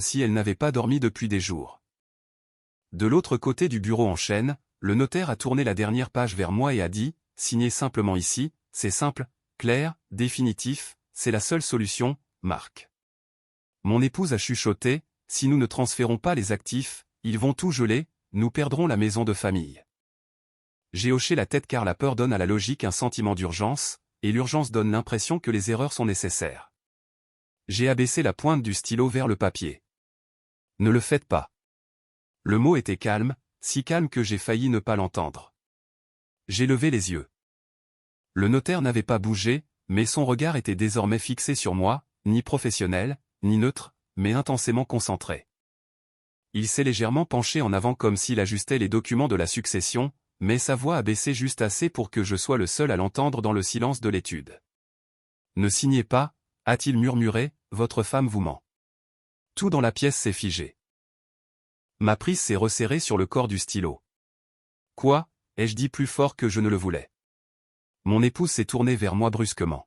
si elle n'avait pas dormi depuis des jours. De l'autre côté du bureau en chêne, le notaire a tourné la dernière page vers moi et a dit, signez simplement ici, c'est simple, clair, définitif, c'est la seule solution, Marc. Mon épouse a chuchoté, si nous ne transférons pas les actifs, ils vont tout geler, nous perdrons la maison de famille. J'ai hoché la tête car la peur donne à la logique un sentiment d'urgence, et l'urgence donne l'impression que les erreurs sont nécessaires. J'ai abaissé la pointe du stylo vers le papier. Ne le faites pas. Le mot était calme, si calme que j'ai failli ne pas l'entendre. J'ai levé les yeux. Le notaire n'avait pas bougé, mais son regard était désormais fixé sur moi, ni professionnel, ni neutre, mais intensément concentré. Il s'est légèrement penché en avant comme s'il ajustait les documents de la succession, mais sa voix a baissé juste assez pour que je sois le seul à l'entendre dans le silence de l'étude. Ne signez pas, a-t-il murmuré, votre femme vous ment. Tout dans la pièce s'est figé. Ma prise s'est resserrée sur le corps du stylo. Quoi, ai-je dit plus fort que je ne le voulais. Mon épouse s'est tournée vers moi brusquement.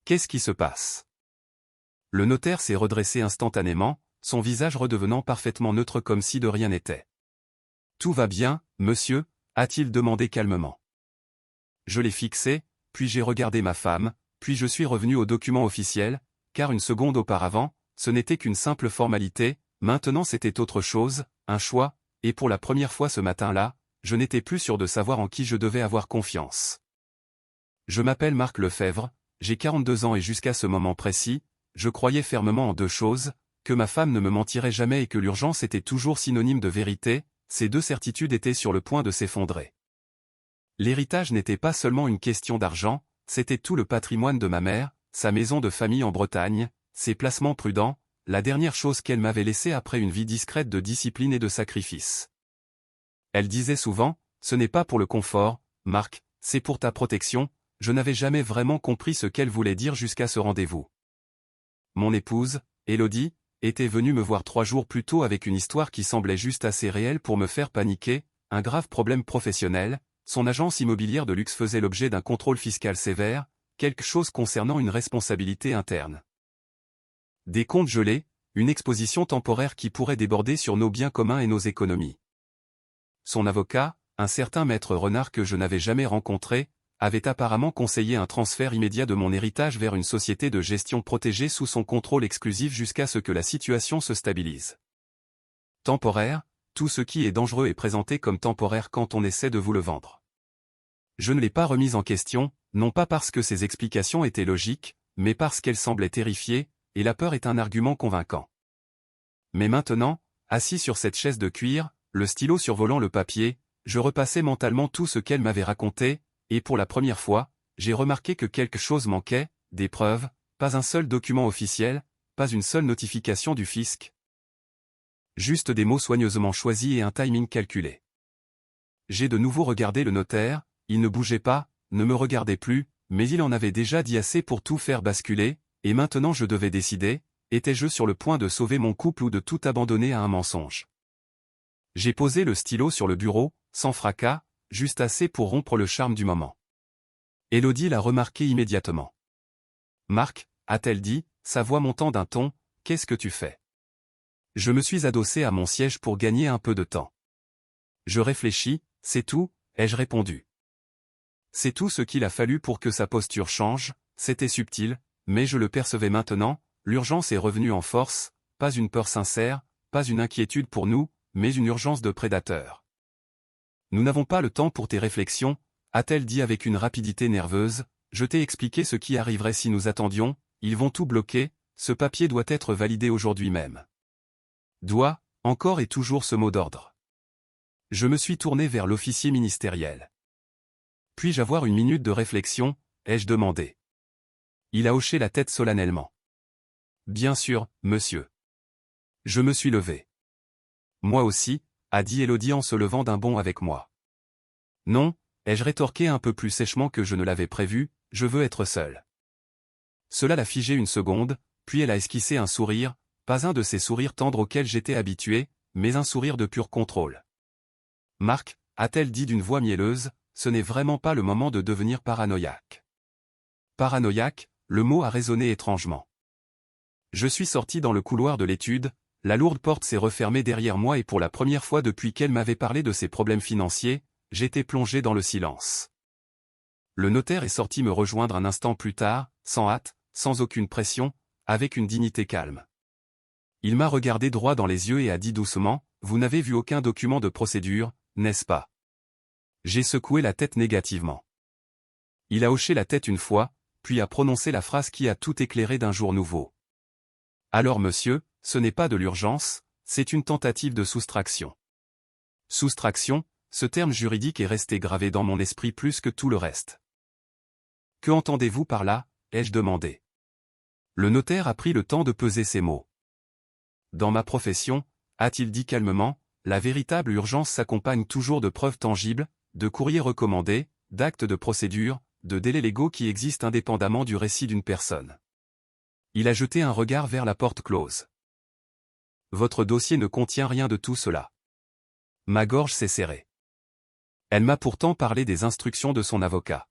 Qu'est-ce qui se passe? Le notaire s'est redressé instantanément, son visage redevenant parfaitement neutre comme si de rien n'était. Tout va bien, monsieur, a-t-il demandé calmement. Je l'ai fixé, puis j'ai regardé ma femme, puis je suis revenu au document officiel, car une seconde auparavant, ce n'était qu'une simple formalité, maintenant c'était autre chose, un choix, et pour la première fois ce matin-là, je n'étais plus sûr de savoir en qui je devais avoir confiance. Je m'appelle Marc Lefebvre, j'ai 42 ans et jusqu'à ce moment précis, je croyais fermement en deux choses, que ma femme ne me mentirait jamais et que l'urgence était toujours synonyme de vérité, ces deux certitudes étaient sur le point de s'effondrer. L'héritage n'était pas seulement une question d'argent, c'était tout le patrimoine de ma mère, sa maison de famille en Bretagne, ses placements prudents, la dernière chose qu'elle m'avait laissée après une vie discrète de discipline et de sacrifice. Elle disait souvent, ce n'est pas pour le confort, Marc, c'est pour ta protection, je n'avais jamais vraiment compris ce qu'elle voulait dire jusqu'à ce rendez-vous. Mon épouse, Élodie, était venue me voir 3 jours plus tôt avec une histoire qui semblait juste assez réelle pour me faire paniquer, un grave problème professionnel, son agence immobilière de luxe faisait l'objet d'un contrôle fiscal sévère, quelque chose concernant une responsabilité interne. Des comptes gelés, une exposition temporaire qui pourrait déborder sur nos biens communs et nos économies. Son avocat, un certain maître Renard que je n'avais jamais rencontré, avait apparemment conseillé un transfert immédiat de mon héritage vers une société de gestion protégée sous son contrôle exclusif jusqu'à ce que la situation se stabilise. Temporaire, tout ce qui est dangereux est présenté comme temporaire quand on essaie de vous le vendre. Je ne l'ai pas remise en question, non pas parce que ses explications étaient logiques, mais parce qu'elles semblaient terrifiées, et la peur est un argument convaincant. Mais maintenant, assis sur cette chaise de cuir, le stylo survolant le papier, je repassais mentalement tout ce qu'elle m'avait raconté, et pour la première fois, j'ai remarqué que quelque chose manquait, des preuves, pas un seul document officiel, pas une seule notification du fisc. Juste des mots soigneusement choisis et un timing calculé. J'ai de nouveau regardé le notaire, il ne bougeait pas, ne me regardait plus, mais il en avait déjà dit assez pour tout faire basculer, et maintenant je devais décider, étais-je sur le point de sauver mon couple ou de tout abandonner à un mensonge. J'ai posé le stylo sur le bureau, sans fracas, juste assez pour rompre le charme du moment. Élodie l'a remarqué immédiatement. « Marc, a-t-elle dit, sa voix montant d'un ton, qu'est-ce que tu fais ?» Je me suis adossé à mon siège pour gagner un peu de temps. Je réfléchis, c'est tout, ai-je répondu. C'est tout ce qu'il a fallu pour que sa posture change, c'était subtil, mais je le percevais maintenant, l'urgence est revenue en force, pas une peur sincère, pas une inquiétude pour nous, mais une urgence de prédateur. Nous n'avons pas le temps pour tes réflexions, a-t-elle dit avec une rapidité nerveuse, je t'ai expliqué ce qui arriverait si nous attendions, ils vont tout bloquer, ce papier doit être validé aujourd'hui même. Doit, encore et toujours ce mot d'ordre. Je me suis tourné vers l'officier ministériel. Puis-je avoir une minute de réflexion, ai-je demandé. Il a hoché la tête solennellement. Bien sûr, monsieur. Je me suis levé. Moi aussi, a dit Élodie en se levant d'un bond avec moi. Non, ai-je rétorqué un peu plus sèchement que je ne l'avais prévu, je veux être seul. Cela l'a figé une seconde, puis elle a esquissé un sourire, pas un de ces sourires tendres auxquels j'étais habitué, mais un sourire de pur contrôle. Marc, a-t-elle dit d'une voix mielleuse, ce n'est vraiment pas le moment de devenir paranoïaque. Paranoïaque, le mot a résonné étrangement. Je suis sorti dans le couloir de l'étude, la lourde porte s'est refermée derrière moi et pour la première fois depuis qu'elle m'avait parlé de ses problèmes financiers, j'étais plongé dans le silence. Le notaire est sorti me rejoindre un instant plus tard, sans hâte, sans aucune pression, avec une dignité calme. Il m'a regardé droit dans les yeux et a dit doucement, « Vous n'avez vu aucun document de procédure, n'est-ce pas ?» J'ai secoué la tête négativement. Il a hoché la tête une fois, puis a prononcé la phrase qui a tout éclairé d'un jour nouveau. « Alors monsieur, ce n'est pas de l'urgence, c'est une tentative de soustraction. » Soustraction, ce terme juridique est resté gravé dans mon esprit plus que tout le reste. « Que entendez-vous par là ?» ai-je demandé. Le notaire a pris le temps de peser ses mots. « Dans ma profession, a-t-il dit calmement, la véritable urgence s'accompagne toujours de preuves tangibles, de courriers recommandés, d'actes de procédure, de délais légaux qui existent indépendamment du récit d'une personne. » Il a jeté un regard vers la porte close. « Votre dossier ne contient rien de tout cela. » Ma gorge s'est serrée. Elle m'a pourtant parlé des instructions de son avocat.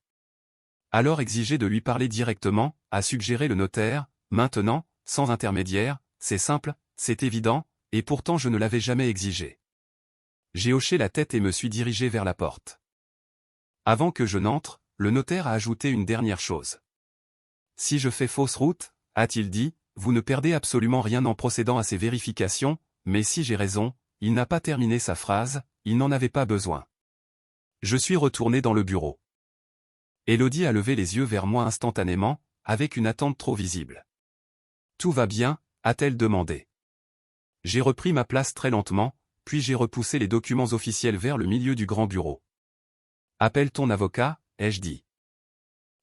Alors exiger de lui parler directement, a suggéré le notaire, maintenant, sans intermédiaire, c'est simple, c'est évident, et pourtant je ne l'avais jamais exigé. J'ai hoché la tête et me suis dirigé vers la porte. Avant que je n'entre, le notaire a ajouté une dernière chose. « Si je fais fausse route, a-t-il dit, vous ne perdez absolument rien en procédant à ces vérifications, mais si j'ai raison, il n'a pas terminé sa phrase, il n'en avait pas besoin. » Je suis retourné dans le bureau. Élodie a levé les yeux vers moi instantanément, avec une attente trop visible. « Tout va bien ?» a-t-elle demandé. J'ai repris ma place très lentement, puis j'ai repoussé les documents officiels vers le milieu du grand bureau. « Appelle ton avocat » ai-je dit.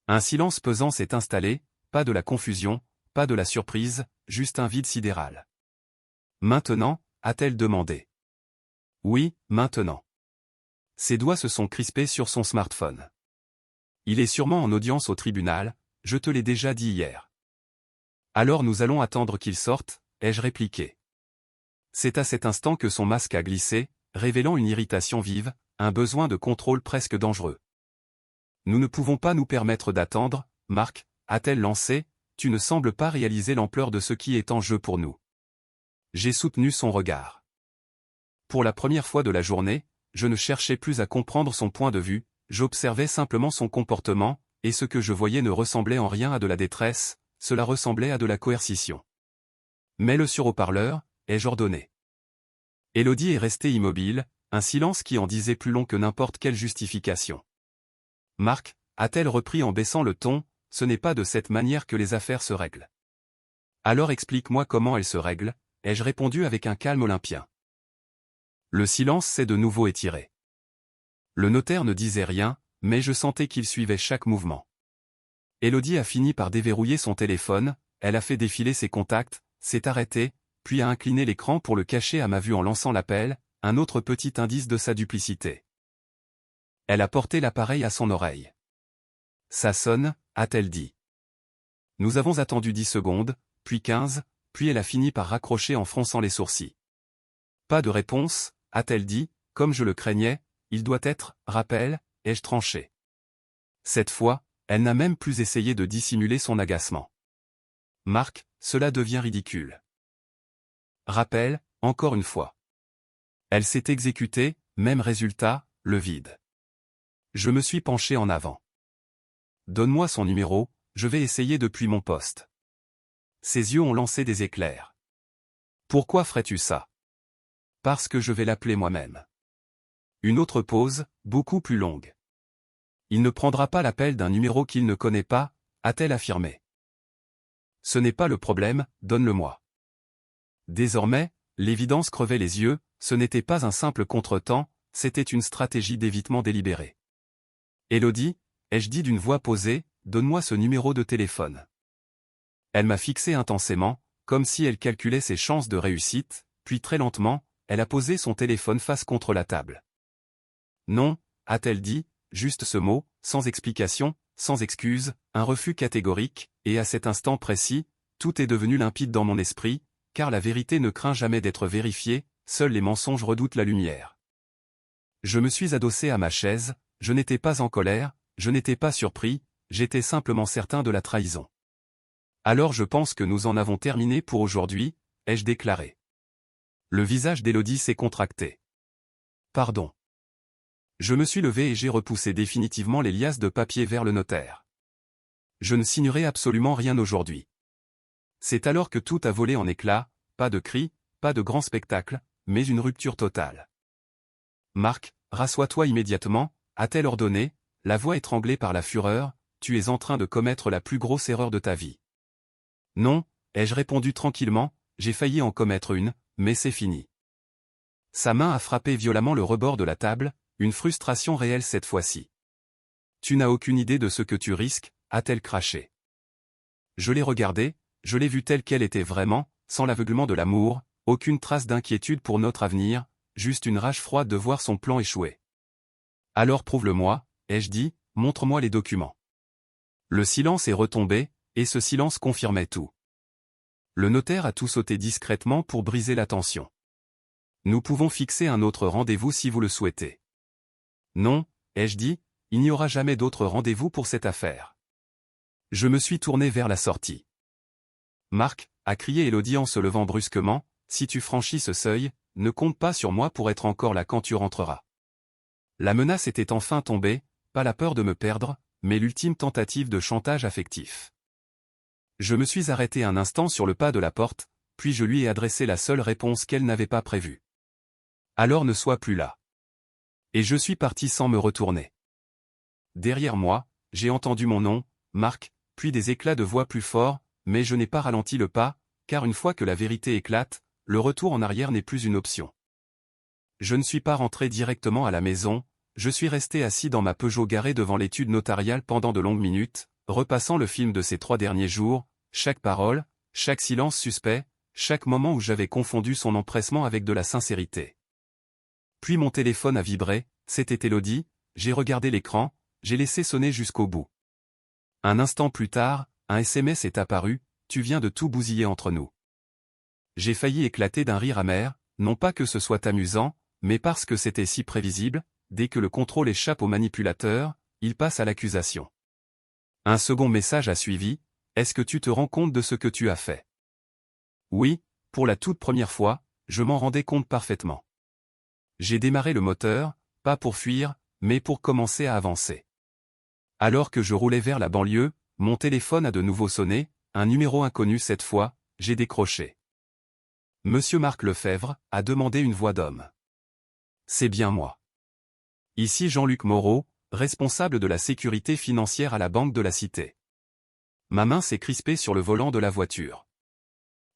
Un silence pesant s'est installé, pas de la confusion, pas de la surprise, juste un vide sidéral. « Maintenant » a-t-elle demandé. « Oui, maintenant. » Ses doigts se sont crispés sur son smartphone. « Il est sûrement en audience au tribunal, je te l'ai déjà dit hier. »« Alors nous allons attendre qu'il sorte » ai-je répliqué. C'est à cet instant que son masque a glissé, révélant une irritation vive, un besoin de contrôle presque dangereux. « Nous ne pouvons pas nous permettre d'attendre, Marc, » a-t-elle lancé, « tu ne sembles pas réaliser l'ampleur de ce qui est en jeu pour nous. » J'ai soutenu son regard. Pour la première fois de la journée, je ne cherchais plus à comprendre son point de vue, j'observais simplement son comportement, et ce que je voyais ne ressemblait en rien à de la détresse, cela ressemblait à de la coercition. « Mets-le sur haut-parleur » ai-je ordonné. Élodie est restée immobile, un silence qui en disait plus long que n'importe quelle justification. « Marc » a-t-elle repris en baissant le ton, « ce n'est pas de cette manière que les affaires se règlent. »« Alors explique-moi comment elles se règlent » ai-je répondu avec un calme olympien. Le silence s'est de nouveau étiré. Le notaire ne disait rien, mais je sentais qu'il suivait chaque mouvement. Élodie a fini par déverrouiller son téléphone, elle a fait défiler ses contacts, s'est arrêtée, puis a incliné l'écran pour le cacher à ma vue en lançant l'appel, un autre petit indice de sa duplicité. Elle a porté l'appareil à son oreille. « Ça sonne » a-t-elle dit. Nous avons attendu 10 secondes, puis 15, puis elle a fini par raccrocher en fronçant les sourcils. « Pas de réponse » a-t-elle dit, comme je le craignais, il doit être, rappel, ai-je tranché. Cette fois, elle n'a même plus essayé de dissimuler son agacement. « Marc, cela devient ridicule. » Rappel, encore une fois. Elle s'est exécutée, même résultat, le vide. Je me suis penché en avant. « Donne-moi son numéro, je vais essayer depuis mon poste. » Ses yeux ont lancé des éclairs. « Pourquoi ferais-tu ça ? » « Parce que je vais l'appeler moi-même. » Une autre pause, beaucoup plus longue. « Il ne prendra pas l'appel d'un numéro qu'il ne connaît pas, » a-t-elle affirmé. « Ce n'est pas le problème, donne-le-moi. » Désormais, l'évidence crevait les yeux, ce n'était pas un simple contretemps, c'était une stratégie d'évitement délibérée. « Élodie, ai-je dit d'une voix posée, donne-moi ce numéro de téléphone. » Elle m'a fixé intensément, comme si elle calculait ses chances de réussite, puis très lentement, elle a posé son téléphone face contre la table. « Non » a-t-elle dit, juste ce mot, sans explication, sans excuse, un refus catégorique, et à cet instant précis, tout est devenu limpide dans mon esprit, car la vérité ne craint jamais d'être vérifiée, seuls les mensonges redoutent la lumière. Je me suis adossé à ma chaise, je n'étais pas en colère, je n'étais pas surpris, j'étais simplement certain de la trahison. « Alors je pense que nous en avons terminé pour aujourd'hui » ai-je déclaré. Le visage d'Élodie s'est contracté. Pardon. Je me suis levé et j'ai repoussé définitivement les liasses de papier vers le notaire. Je ne signerai absolument rien aujourd'hui. C'est alors que tout a volé en éclats, pas de cris, pas de grand spectacle, mais une rupture totale. Marc, rassois-toi immédiatement, a-t-elle ordonné, la voix étranglée par la fureur, tu es en train de commettre la plus grosse erreur de ta vie. Non, ai-je répondu tranquillement, j'ai failli en commettre une, mais c'est fini. Sa main a frappé violemment le rebord de la table, une frustration réelle cette fois-ci. Tu n'as aucune idée de ce que tu risques, a-t-elle craché. Je l'ai regardée, je l'ai vue telle qu'elle était vraiment, sans l'aveuglement de l'amour, aucune trace d'inquiétude pour notre avenir, juste une rage froide de voir son plan échouer. Alors prouve-le-moi, ai-je dit, montre-moi les documents. Le silence est retombé, et ce silence confirmait tout. Le notaire a tout sauté discrètement pour briser la tension. Nous pouvons fixer un autre rendez-vous si vous le souhaitez. Non, ai-je dit, il n'y aura jamais d'autre rendez-vous pour cette affaire. Je me suis tourné vers la sortie. Marc, a crié Élodie en se levant brusquement, si tu franchis ce seuil, ne compte pas sur moi pour être encore là quand tu rentreras. La menace était enfin tombée, pas la peur de me perdre, mais l'ultime tentative de chantage affectif. Je me suis arrêté un instant sur le pas de la porte, puis je lui ai adressé la seule réponse qu'elle n'avait pas prévue. Alors ne sois plus là. Et je suis parti sans me retourner. Derrière moi, j'ai entendu mon nom, Marc, puis des éclats de voix plus forts, mais je n'ai pas ralenti le pas, car une fois que la vérité éclate, le retour en arrière n'est plus une option. Je ne suis pas rentré directement à la maison, je suis resté assis dans ma Peugeot garée devant l'étude notariale pendant de longues minutes, repassant le film de ces 3 derniers jours, chaque parole, chaque silence suspect, chaque moment où j'avais confondu son empressement avec de la sincérité. Puis mon téléphone a vibré, c'était Élodie, j'ai regardé l'écran, j'ai laissé sonner jusqu'au bout. Un instant plus tard, un SMS est apparu, tu viens de tout bousiller entre nous. J'ai failli éclater d'un rire amer, non pas que ce soit amusant, mais parce que c'était si prévisible, dès que le contrôle échappe au manipulateur, il passe à l'accusation. Un second message a suivi, est-ce que tu te rends compte de ce que tu as fait? Oui, pour la toute première fois, je m'en rendais compte parfaitement. J'ai démarré le moteur, pas pour fuir, mais pour commencer à avancer. Alors que je roulais vers la banlieue, mon téléphone a de nouveau sonné, un numéro inconnu cette fois, j'ai décroché. Monsieur Marc Lefebvre, a demandé une voix d'homme. C'est bien moi. Ici Jean-Luc Moreau, responsable de la sécurité financière à la Banque de la Cité. Ma main s'est crispée sur le volant de la voiture.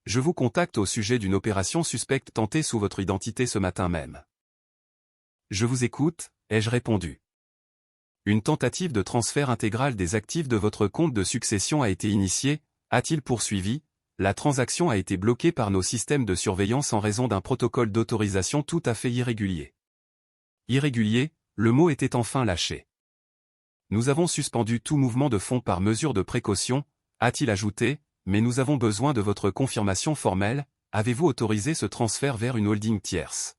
Je vous contacte au sujet d'une opération suspecte tentée sous votre identité ce matin même. Je vous écoute, ai-je répondu. Une tentative de transfert intégral des actifs de votre compte de succession a été initiée, a-t-il poursuivi, la transaction a été bloquée par nos systèmes de surveillance en raison d'un protocole d'autorisation tout à fait irrégulier. Irrégulier, le mot était enfin lâché. Nous avons suspendu tout mouvement de fonds par mesure de précaution, a-t-il ajouté, mais nous avons besoin de votre confirmation formelle, avez-vous autorisé ce transfert vers une holding tierce?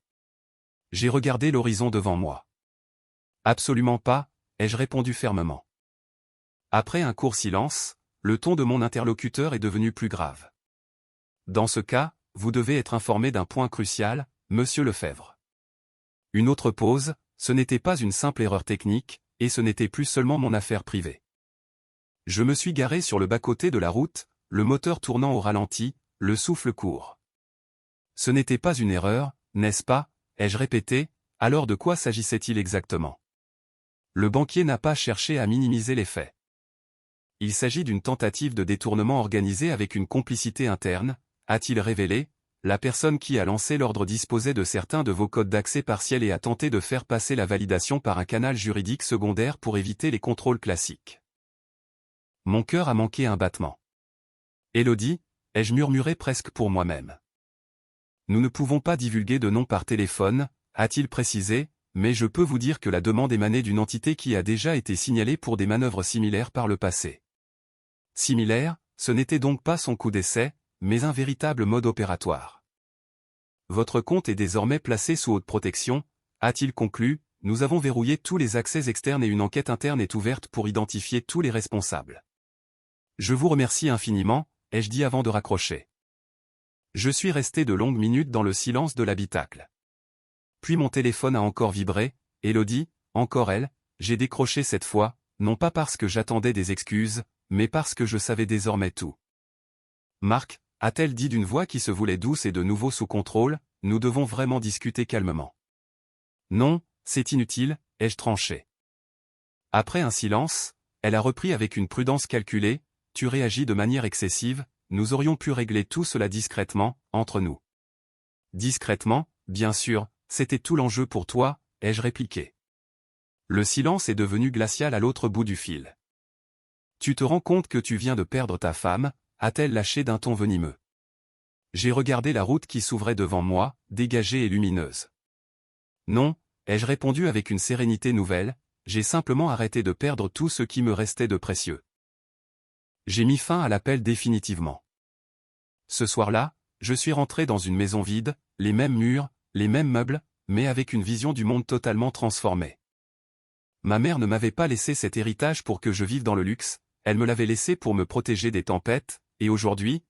J'ai regardé l'horizon devant moi. Absolument pas, ai-je répondu fermement. Après un court silence, le ton de mon interlocuteur est devenu plus grave. Dans ce cas, vous devez être informé d'un point crucial, monsieur Lefebvre. Une autre pause, ce n'était pas une simple erreur technique, et ce n'était plus seulement mon affaire privée. Je me suis garé sur le bas-côté de la route, le moteur tournant au ralenti, le souffle court. Ce n'était pas une erreur, n'est-ce pas, ai-je répété, alors de quoi s'agissait-il exactement? Le banquier n'a pas cherché à minimiser les faits. Il s'agit d'une tentative de détournement organisée avec une complicité interne, a-t-il révélé, la personne qui a lancé l'ordre disposait de certains de vos codes d'accès partiels et a tenté de faire passer la validation par un canal juridique secondaire pour éviter les contrôles classiques. Mon cœur a manqué un battement. Élodie, ai-je murmuré presque pour moi-même. Nous ne pouvons pas divulguer de nom par téléphone, a-t-il précisé, mais je peux vous dire que la demande émanait d'une entité qui a déjà été signalée pour des manœuvres similaires par le passé. Similaire, ce n'était donc pas son coup d'essai, mais un véritable mode opératoire. Votre compte est désormais placé sous haute protection, a-t-il conclu, nous avons verrouillé tous les accès externes et une enquête interne est ouverte pour identifier tous les responsables. Je vous remercie infiniment, ai-je dit avant de raccrocher. Je suis resté de longues minutes dans le silence de l'habitacle. Puis mon téléphone a encore vibré, Élodie, encore elle, j'ai décroché cette fois, non pas parce que j'attendais des excuses, mais parce que je savais désormais tout. Marc, a-t-elle dit d'une voix qui se voulait douce et de nouveau sous contrôle, nous devons vraiment discuter calmement. Non, c'est inutile, ai-je tranché. Après un silence, elle a repris avec une prudence calculée, tu réagis de manière excessive, nous aurions pu régler tout cela discrètement, entre nous. Discrètement, bien sûr, c'était tout l'enjeu pour toi, ai-je répliqué. Le silence est devenu glacial à l'autre bout du fil. Tu te rends compte que tu viens de perdre ta femme, a-t-elle lâché d'un ton venimeux. J'ai regardé la route qui s'ouvrait devant moi, dégagée et lumineuse. Non, ai-je répondu avec une sérénité nouvelle, j'ai simplement arrêté de perdre tout ce qui me restait de précieux. J'ai mis fin à l'appel définitivement. Ce soir-là, je suis rentré dans une maison vide, les mêmes murs, les mêmes meubles, mais avec une vision du monde totalement transformée. Ma mère ne m'avait pas laissé cet héritage pour que je vive dans le luxe, elle me l'avait laissé pour me protéger des tempêtes, et aujourd'hui,